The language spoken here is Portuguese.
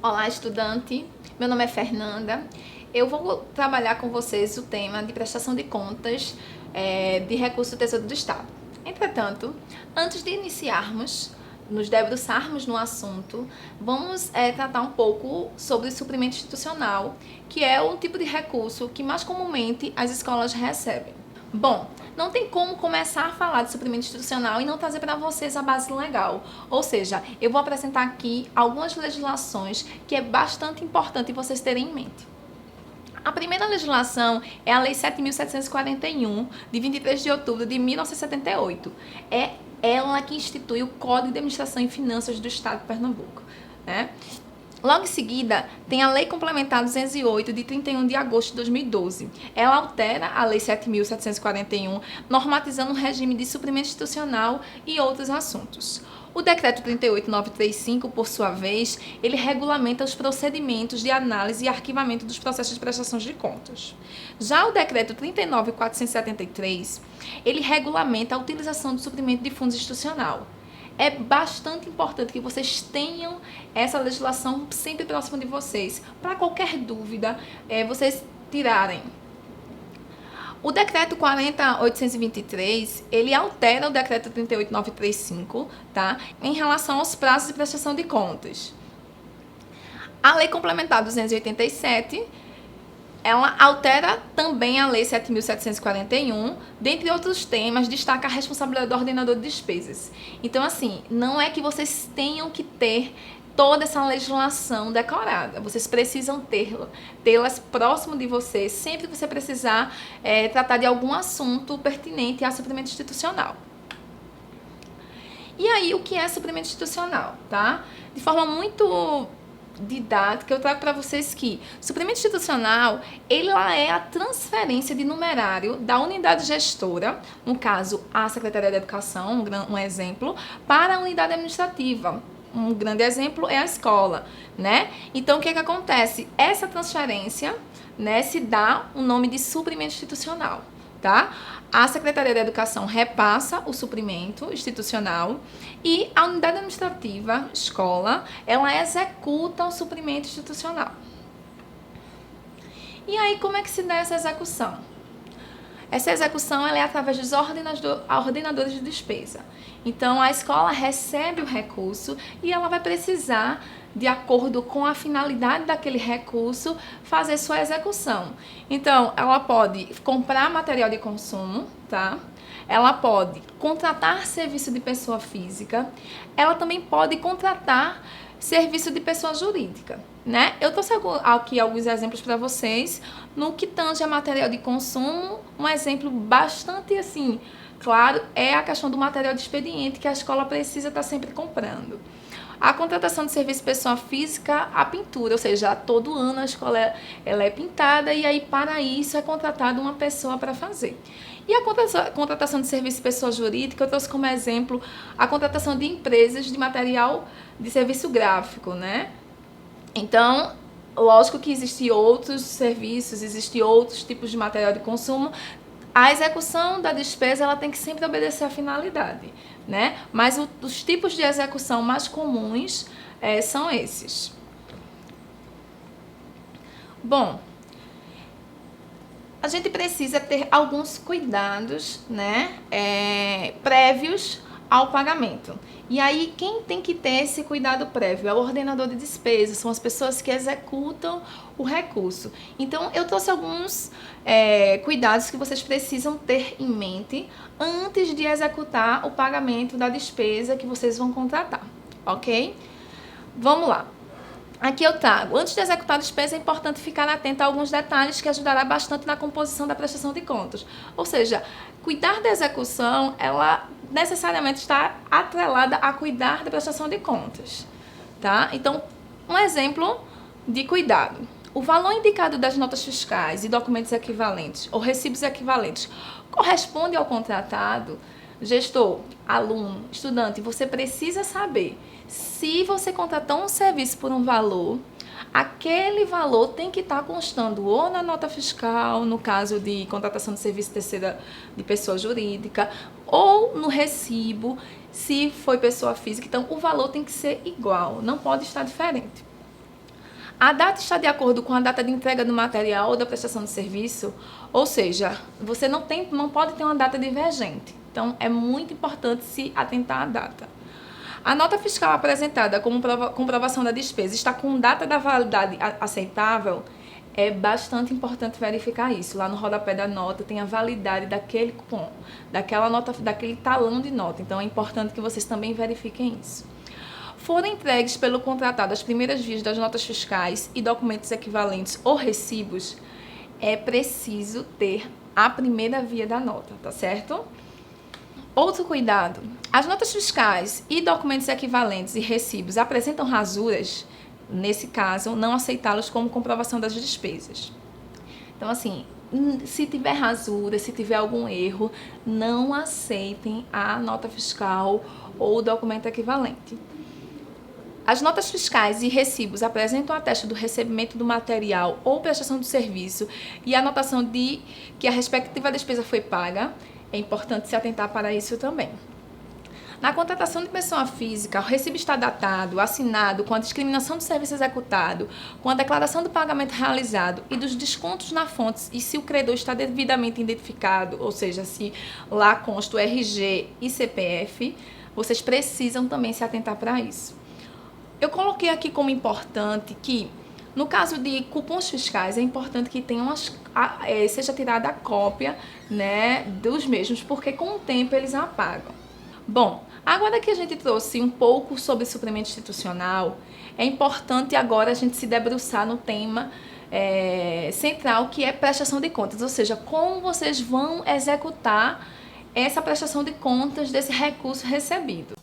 Olá, estudante. Meu nome é Fernanda. Eu vou trabalhar com vocês o tema de prestação de contas de recurso do Tesouro do Estado. Entretanto, antes de iniciarmos, nos debruçarmos no assunto, vamos tratar um pouco sobre o suprimento institucional, que é um tipo de recurso que mais comumente as escolas recebem. Bom, não tem como começar a falar de suprimento institucional e não trazer para vocês a base legal. Ou seja, eu vou apresentar aqui algumas legislações que é bastante importante vocês terem em mente. A primeira legislação é a Lei 7.741, de 23 de outubro de 1978. É ela que institui o Código de Administração e Finanças do Estado de Pernambuco, né? Logo em seguida, tem a Lei Complementar 208, de 31 de agosto de 2012. Ela altera a Lei 7.741, normatizando o regime de suprimento institucional e outros assuntos. O Decreto 38.935, por sua vez, ele regulamenta os procedimentos de análise e arquivamento dos processos de prestação de contas. Já o Decreto 39.473, ele regulamenta a utilização do suprimento de fundos institucional. É bastante importante que vocês tenham essa legislação sempre próxima de vocês, para qualquer dúvida, vocês tirarem. O decreto 40.823, ele altera o decreto 38.935, tá? Em relação aos prazos de prestação de contas. A lei complementar 287, ela altera também a Lei 7.741, dentre outros temas, destaca a responsabilidade do ordenador de despesas. Então, assim, não é que vocês tenham que ter toda essa legislação decorada. Vocês precisam tê-las próximo de vocês, sempre que você precisar tratar de algum assunto pertinente a suprimento institucional. E aí, o que é suprimento institucional, tá? De forma muito didática, eu trago para vocês que suprimento institucional, ela é a transferência de numerário da unidade gestora, no caso, a Secretaria de Educação, um exemplo, para a unidade administrativa. Um grande exemplo é a escola, né? Então, o que acontece? Essa transferência, né, se dá o nome de suprimento institucional, tá? A Secretaria de Educação repassa o suprimento institucional e a unidade administrativa, escola, ela executa o suprimento institucional. E aí, como é que se dá essa execução? Essa execução ela é através dos ordenadores de despesa. Então, a escola recebe o recurso e ela vai precisar, de acordo com a finalidade daquele recurso, fazer sua execução. Então, ela pode comprar material de consumo, tá? Ela pode contratar serviço de pessoa física, ela também pode contratar serviço de pessoa jurídica, né? Eu trouxe aqui alguns exemplos para vocês. No que tange a material de consumo, um exemplo bastante assim claro é a questão do material de expediente que a escola precisa estar sempre comprando. A contratação de serviço de pessoa física, a pintura, ou seja, todo ano a escola ela é pintada e aí para isso é contratada uma pessoa para fazer. E a contratação de serviço de pessoa jurídica, eu trouxe como exemplo a contratação de empresas de material de serviço gráfico, né? Então, lógico que existem outros serviços, existem outros tipos de material de consumo. A execução da despesa ela tem que sempre obedecer à finalidade, né? Mas os tipos de execução mais comuns são esses. Bom, a gente precisa ter alguns cuidados, né, prévios ao pagamento. E aí, quem tem que ter esse cuidado prévio é o ordenador de despesas, são as pessoas que executam o recurso. Então, eu trouxe alguns cuidados que vocês precisam ter em mente antes de executar o pagamento da despesa que vocês vão contratar, ok? Vamos lá. Aqui eu trago, antes de executar a despesa, é importante ficar atento a alguns detalhes que ajudará bastante na composição da prestação de contas. Ou seja, cuidar da execução, ela necessariamente está atrelada a cuidar da prestação de contas, tá? Então, um exemplo de cuidado. O valor indicado das notas fiscais e documentos equivalentes ou recibos equivalentes corresponde ao contratado. Gestor, aluno, estudante, você precisa saber se você contratou um serviço por um valor, aquele valor tem que estar constando ou na nota fiscal, no caso de contratação de serviço terceira de pessoa jurídica, ou no recibo, se foi pessoa física. Então, o valor tem que ser igual, não pode estar diferente. A data está de acordo com a data de entrega do material ou da prestação de serviço, ou seja, você não pode ter uma data divergente. Então, é muito importante se atentar à data. A nota fiscal apresentada como comprovação da despesa está com data da validade aceitável. É bastante importante verificar isso. Lá no rodapé da nota tem a validade daquele cupom, daquela nota, daquele talão de nota. Então, é importante que vocês também verifiquem isso. Foram entregues pelo contratado as primeiras vias das notas fiscais e documentos equivalentes ou recibos, é preciso ter a primeira via da nota, tá certo? Outro cuidado: as notas fiscais e documentos equivalentes e recibos apresentam rasuras, nesse caso, não aceitá-los como comprovação das despesas. Então, assim, se tiver rasura, se tiver algum erro, não aceitem a nota fiscal ou o documento equivalente. As notas fiscais e recibos apresentam a atesta do recebimento do material ou prestação do serviço e a anotação de que a respectiva despesa foi paga. É importante se atentar para isso também. Na contratação de pessoa física, o recibo está datado, assinado com a discriminação do serviço executado, com a declaração do pagamento realizado e dos descontos na fonte e se o credor está devidamente identificado, ou seja, se lá consta o RG e CPF, vocês precisam também se atentar para isso. Eu coloquei aqui como importante que, no caso de cupons fiscais, é importante que seja tirada a cópia, né, dos mesmos, porque com o tempo eles apagam. Bom, agora que a gente trouxe um pouco sobre suplemento institucional, é importante agora a gente se debruçar no tema central, que é prestação de contas, ou seja, como vocês vão executar essa prestação de contas desse recurso recebido.